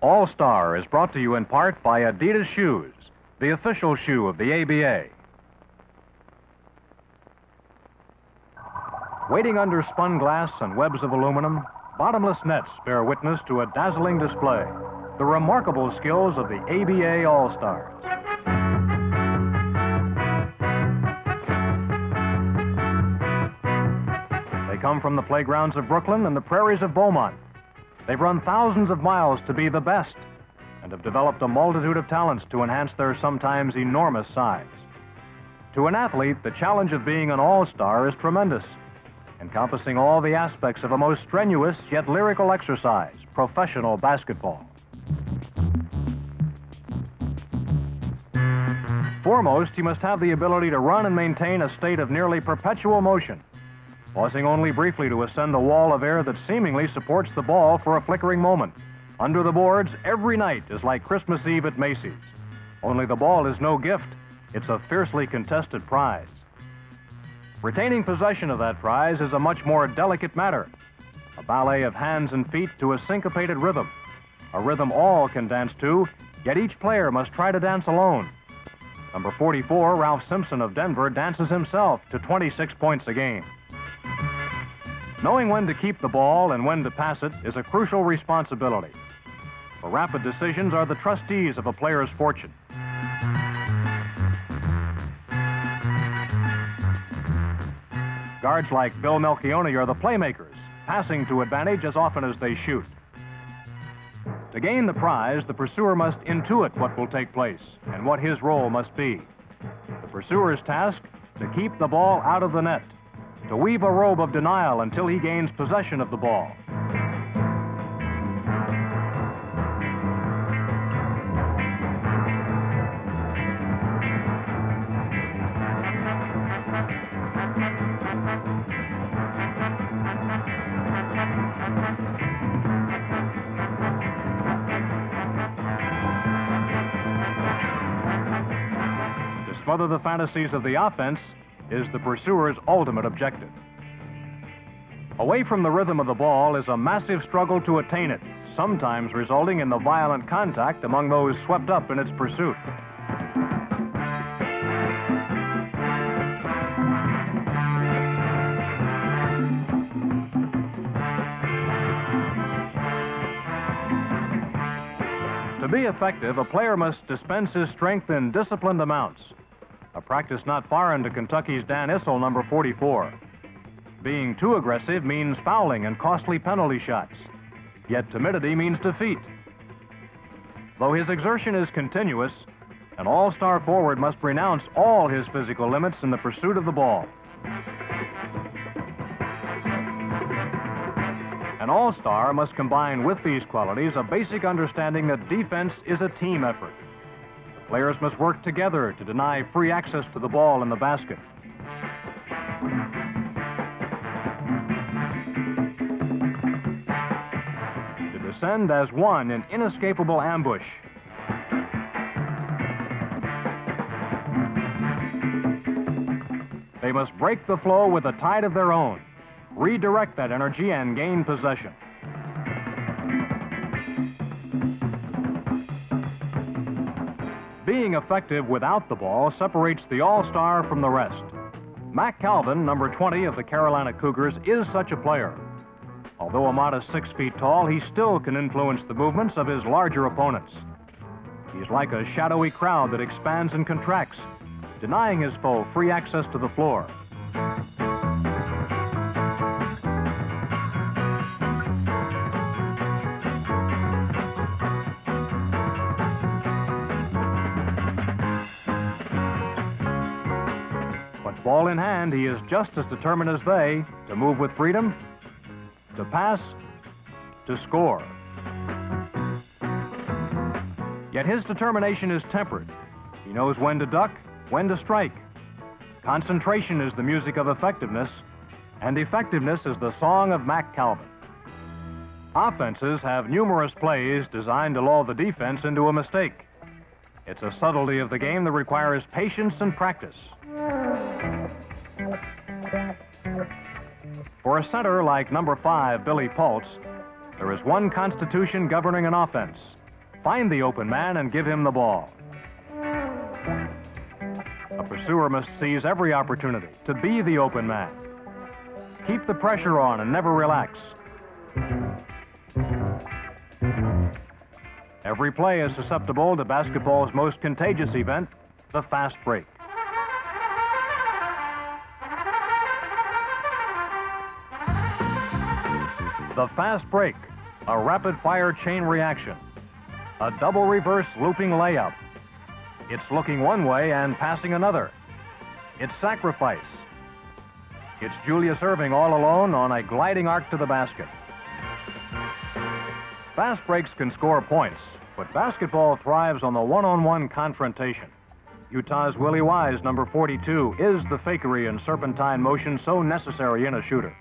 All-Star is brought to you in part by Adidas Shoes, the official shoe of the ABA. Waiting under spun glass and webs of aluminum, bottomless nets bear witness to a dazzling display, the remarkable skills of the ABA All-Stars. They come from the playgrounds of Brooklyn and the prairies of Beaumont. They've run thousands of miles to be the best and have developed a multitude of talents to enhance their sometimes enormous size. To an athlete, the challenge of being an all-star is tremendous, encompassing all the aspects of a most strenuous yet lyrical exercise, professional basketball. Foremost, he must have the ability to run and maintain a state of nearly perpetual motion, pausing only briefly to ascend a wall of air that seemingly supports the ball for a flickering moment. Under the boards, every night is like Christmas Eve at Macy's. Only the ball is no gift. It's a fiercely contested prize. Retaining possession of that prize is a much more delicate matter. A ballet of hands and feet to a syncopated rhythm. A rhythm all can dance to, yet each player must try to dance alone. Number 44, Ralph Simpson of Denver, dances himself to 26 points a game. Knowing when to keep the ball and when to pass it is a crucial responsibility. For rapid decisions are the trustees of a player's fortune. Guards like Bill Melchione are the playmakers, passing to advantage as often as they shoot. To gain the prize, the pursuer must intuit what will take place and what his role must be. The pursuer's task, to keep the ball out of the net, to weave a robe of denial until he gains possession of the ball. To smother the fantasies of the offense is the pursuer's ultimate objective. Away from the rhythm of the ball is a massive struggle to attain it, sometimes resulting in the violent contact among those swept up in its pursuit. To be effective, a player must dispense his strength in disciplined amounts, a practice not foreign to Kentucky's Dan Issel, number 44. Being too aggressive means fouling and costly penalty shots, yet timidity means defeat. Though his exertion is continuous, an all-star forward must renounce all his physical limits in the pursuit of the ball. An all-star must combine with these qualities a basic understanding that defense is a team effort. Players must work together to deny free access to the ball in the basket. To descend as one in inescapable ambush. They must break the flow with a tide of their own, redirect that energy, and gain possession. Being effective without the ball separates the all-star from the rest. Mack Calvin, number 20 of the Carolina Cougars, is such a player. Although a modest 6 feet tall, he still can influence the movements of his larger opponents. He's like a shadowy crowd that expands and contracts, denying his foe free access to the floor. Ball in hand, he is just as determined as they to move with freedom, to pass, to score. Yet his determination is tempered. He knows when to duck, when to strike. Concentration is the music of effectiveness, and effectiveness is the song of Mack Calvin. Offenses have numerous plays designed to lull the defense into a mistake. It's a subtlety of the game that requires patience and practice. For a center like number 5, Billy Pulse, there is one constitution governing an offense, find the open man and give him the ball. A pursuer must seize every opportunity to be the open man. Keep the pressure on and never relax. Every play is susceptible to basketball's most contagious event, the fast break. The fast break, a rapid-fire chain reaction, a double reverse looping layup. It's looking one way and passing another. It's sacrifice. It's Julius Erving all alone on a gliding arc to the basket. Fast breaks can score points, but basketball thrives on the one-on-one confrontation. Utah's Willie Wise, number 42, is the fakery and serpentine motion so necessary in a shooter.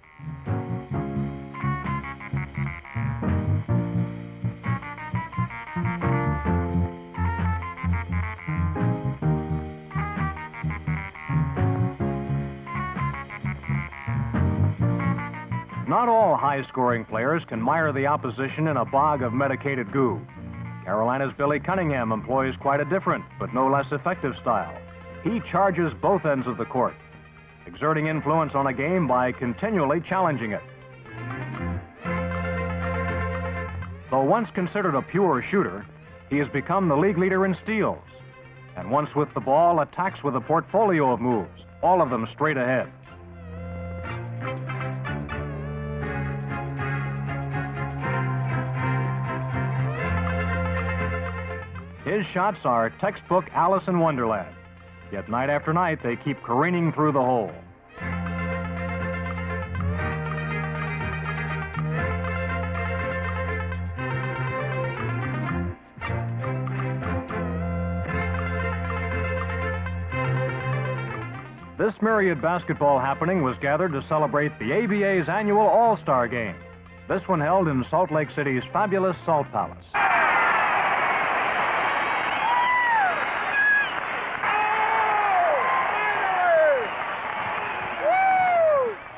Not all high-scoring players can mire the opposition in a bog of medicated goo. Carolina's Billy Cunningham employs quite a different, but no less effective style. He charges both ends of the court, exerting influence on a game by continually challenging it. Though once considered a pure shooter, he has become the league leader in steals, and once with the ball, attacks with a portfolio of moves, all of them straight ahead. His shots are textbook Alice in Wonderland, yet night after night they keep careening through the hole. This myriad basketball happening was gathered to celebrate the ABA's annual All-Star Game. This one held in Salt Lake City's fabulous Salt Palace.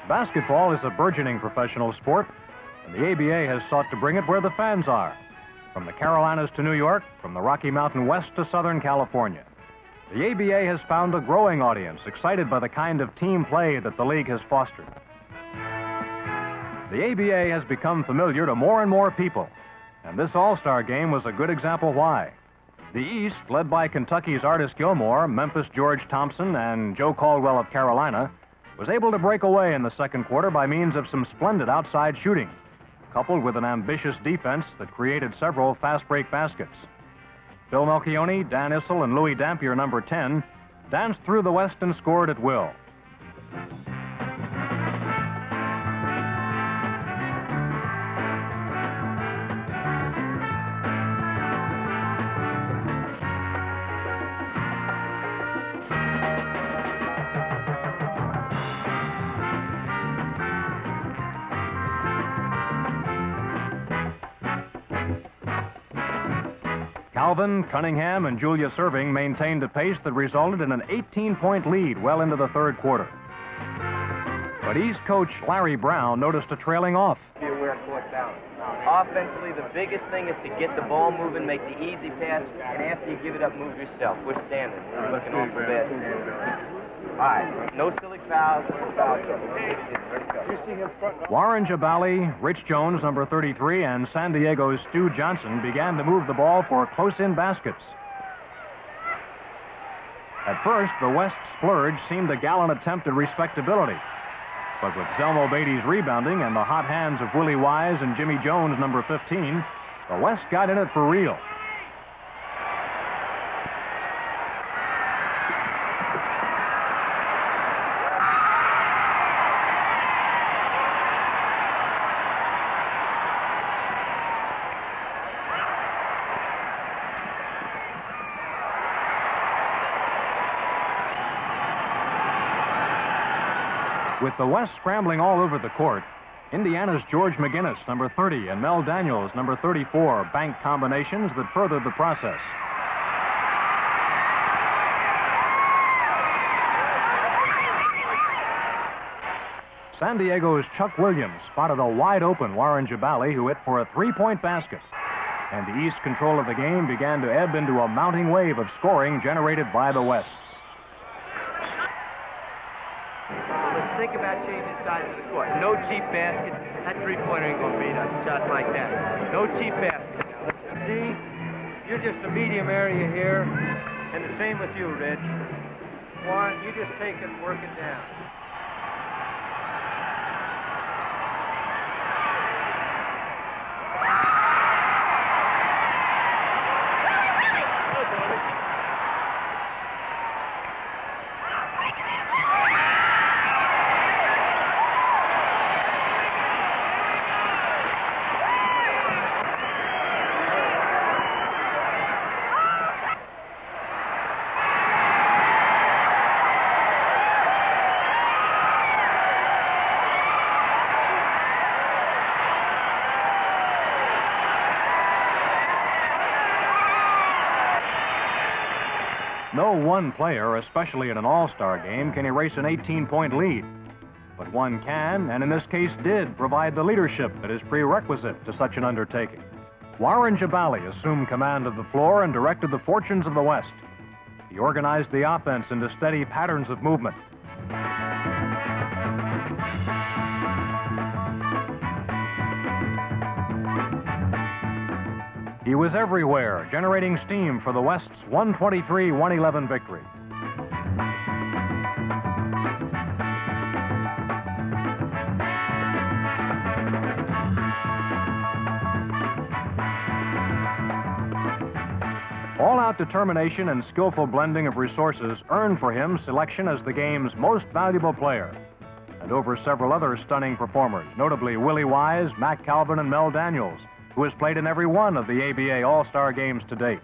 Basketball is a burgeoning professional sport, and the ABA has sought to bring it where the fans are, from the Carolinas to New York, from the Rocky Mountain West to Southern California. The ABA has found a growing audience excited by the kind of team play that the league has fostered. The ABA has become familiar to more and more people, and this All-Star Game was a good example why. The East, led by Kentucky's Artis Gilmore, Memphis' George Thompson, and Joe Caldwell of Carolina, was able to break away in the second quarter by means of some splendid outside shooting, coupled with an ambitious defense that created several fast break baskets. Bill Melchione, Dan Issel, and Louis Dampier, number 10, danced through the West and scored at will. Calvin, Cunningham, and Julius Erving maintained a pace that resulted in an 18-point lead well into the third quarter. But East coach Larry Brown noticed a trailing off. Be aware of court balance. Offensively, the biggest thing is to get the ball moving, make the easy pass, and after you give it up, move yourself. We're standing. We're looking awful bad. All right, no silly fouls, no foul trouble. Warren Jabali, Rich Jones, number 33, and San Diego's Stu Johnson began to move the ball for close-in baskets. At first, the West splurge seemed a gallant attempt at respectability. But with Zelmo Beatty's rebounding and the hot hands of Willie Wise and Jimmy Jones, number 15, the West got in it for real. With the West scrambling all over the court, Indiana's George McGinnis, number 30, and Mel Daniels, number 34, banked combinations that furthered the process. San Diego's Chuck Williams spotted a wide-open Warren Jabali who hit for a three-point basket. and the East's control of the game began to ebb into a mounting wave of scoring generated by the West. Let's think about changing sides of the court. No cheap baskets. That three-pointer ain't gonna beat us. Shots like that. No cheap baskets. See, you're just a medium area here, and the same with you, Rich. Warren, you just take it and work it down. No one player, especially in an all-star game, can erase an 18-point lead. But one can, and in this case did, provide the leadership that is prerequisite to such an undertaking. Warren Jabali assumed command of the floor and directed the fortunes of the West. He organized the offense into steady patterns of movement. He was everywhere, generating steam for the West's 123-111 victory. All-out determination and skillful blending of resources earned for him selection as the game's most valuable player, and over several other stunning performers, notably Willie Wise, Mac Calvin, and Mel Daniels, who has played in every one of the ABA All-Star games to date.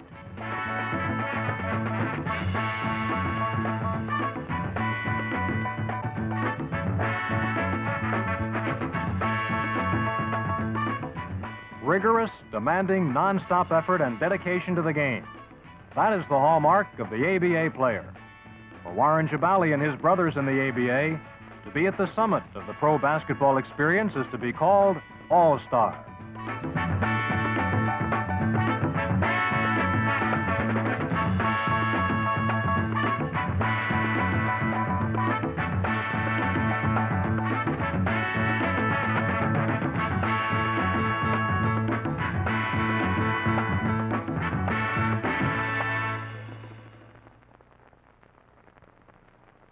Rigorous, demanding, non-stop effort and dedication to the game. That is the hallmark of the ABA player. For Warren Jabali and his brothers in the ABA, to be at the summit of the pro basketball experience is to be called All-Star.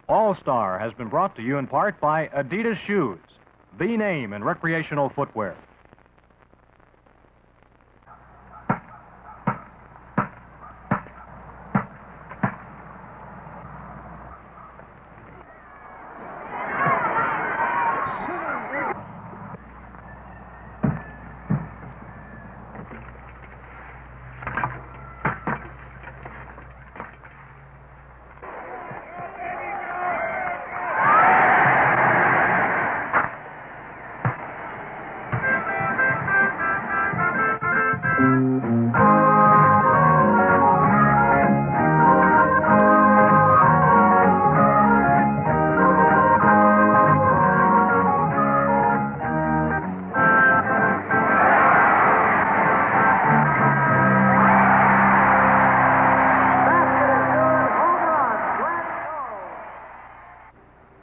All-Star has been brought to you in part by Adidas Shoes, the name in recreational footwear.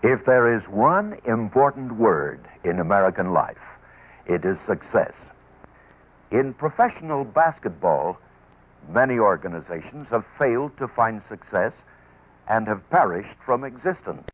If there is one important word in American life, it is success. In professional basketball, many organizations have failed to find success and have perished from existence.